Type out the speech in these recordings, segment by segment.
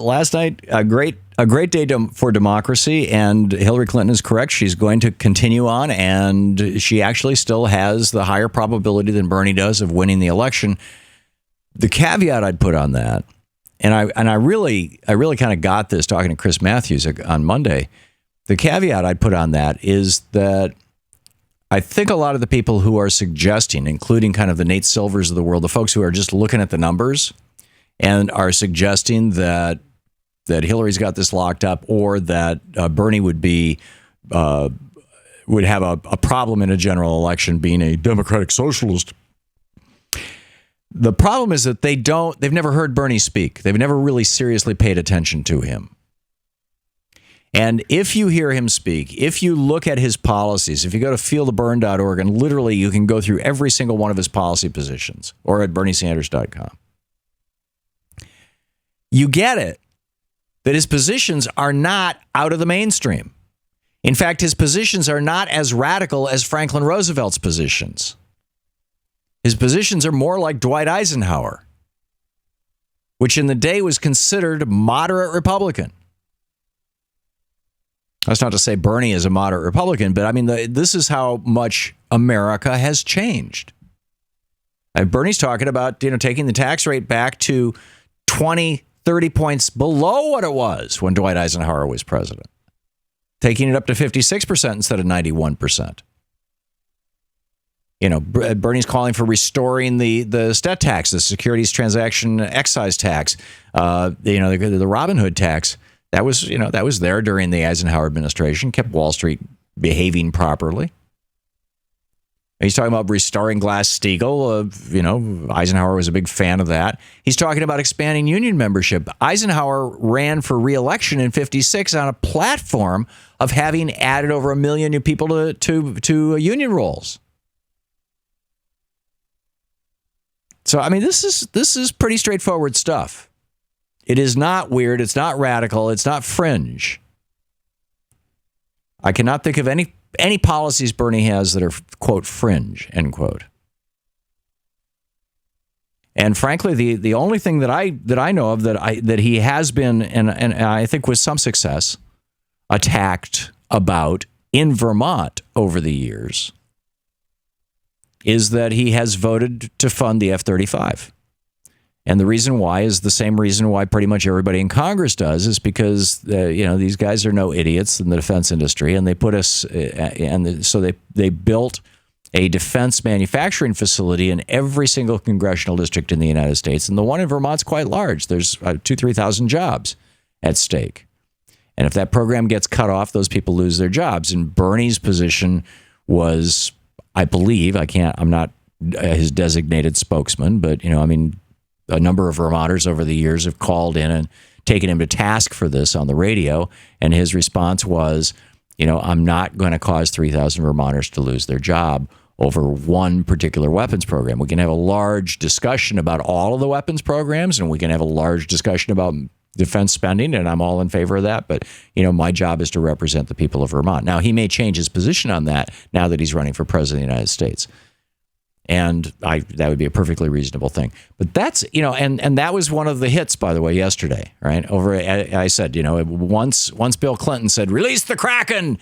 last night, a great day for democracy, and Hillary Clinton is correct. She's going to continue on, and she actually still has the higher probability than Bernie does of winning the election. The caveat I'd put on that, and I really kind of got this talking to Chris Matthews on Monday. The caveat I'd put on that is that I think a lot of the people who are suggesting, including kind of the Nate Silvers of the world, the folks who are just looking at the numbers and are suggesting that Hillary's got this locked up, or that Bernie would have a problem in a general election being a democratic socialist. The problem is that they've never heard Bernie speak. They've never really seriously paid attention to him. And if you hear him speak, if you look at his policies, if you go to feeltheburn.org, and literally you can go through every single one of his policy positions, or at berniesanders.com, you get it that his positions are not out of the mainstream. In fact, his positions are not as radical as Franklin Roosevelt's positions. His positions are more like Dwight Eisenhower, which in the day was considered moderate Republican. That's not to say Bernie is a moderate Republican, but I mean, this is how much America has changed. Bernie's talking about, taking the tax rate back to 20, 30 points below what it was when Dwight Eisenhower was president, taking it up to 56% instead of 91%. Bernie's calling for restoring the stat tax, the securities transaction excise tax, the Robin Hood tax. That was there during the Eisenhower administration, kept Wall Street behaving properly. He's talking about restoring Glass-Steagall. Eisenhower was a big fan of that. He's talking about expanding union membership. Eisenhower ran for re-election in '56 on a platform of having added over 1 million new people to union rolls. So, I mean, this is pretty straightforward stuff. It is not weird. It's not radical. It's not fringe. I cannot think of any policies Bernie has that are, quote, fringe, end quote. And frankly, the only thing that I know of that he has been, and I think with some success, attacked about in Vermont over the years, is that he has voted to fund the F-35. And the reason why is the same reason why pretty much everybody in Congress does, is because these guys are no idiots in the defense industry, and they put us so they built a defense manufacturing facility in every single congressional district in the United States, and the one in Vermont's quite large. There's 3,000 jobs at stake, and if that program gets cut off, those people lose their jobs. And Bernie's position was, I believe, I'm not his designated spokesman, but a number of Vermonters over the years have called in and taken him to task for this on the radio. And his response was, I'm not going to cause 3,000 Vermonters to lose their job over one particular weapons program. We can have a large discussion about all of the weapons programs, and we can have a large discussion about defense spending, and I'm all in favor of that. But, my job is to represent the people of Vermont. Now, he may change his position on that now that he's running for president of the United States. And that would be a perfectly reasonable thing. But that's, and that was one of the hits, by the way, yesterday, right? I said, once Bill Clinton said, release the Kraken,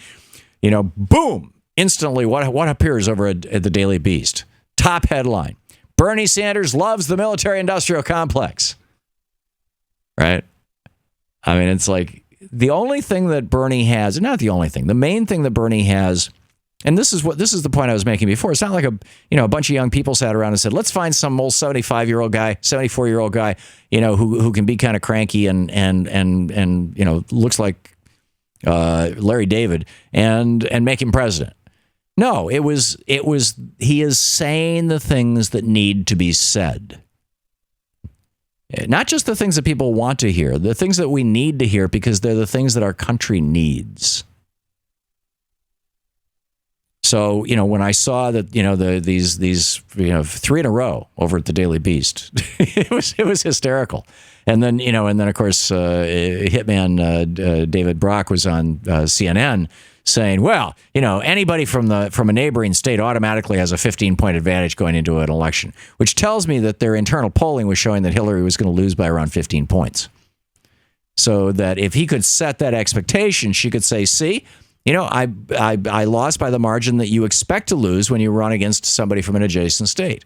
boom, instantly what appears over at the Daily Beast? Top headline: Bernie Sanders loves the military-industrial complex. Right? I mean, it's like the only thing that Bernie has, not the only thing, the main thing that Bernie has. And this is the point I was making before. It's not like a bunch of young people sat around and said, let's find some old 74-year-old guy, who can be kind of cranky and looks like Larry David and make him president. No, it was he is saying the things that need to be said. Not just the things that people want to hear, the things that we need to hear, because they're the things that our country needs. So, when I saw that, these 3 in a row over at the Daily Beast, it was hysterical. And then, of course, hitman David Brock was on CNN saying, well, anybody from a neighboring state automatically has a 15-point advantage going into an election, which tells me that their internal polling was showing that Hillary was going to lose by around 15 points. so that if he could set that expectation, she could say, see, I lost by the margin that you expect to lose when you run against somebody from an adjacent state.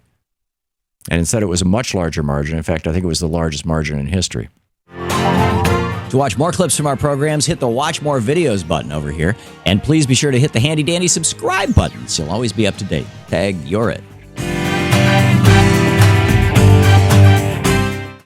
And instead, it was a much larger margin. In fact, I think it was the largest margin in history. To watch more clips from our programs, hit the Watch More Videos button over here. And please be sure to hit the handy-dandy subscribe button so you'll always be up to date. Tag, you're it.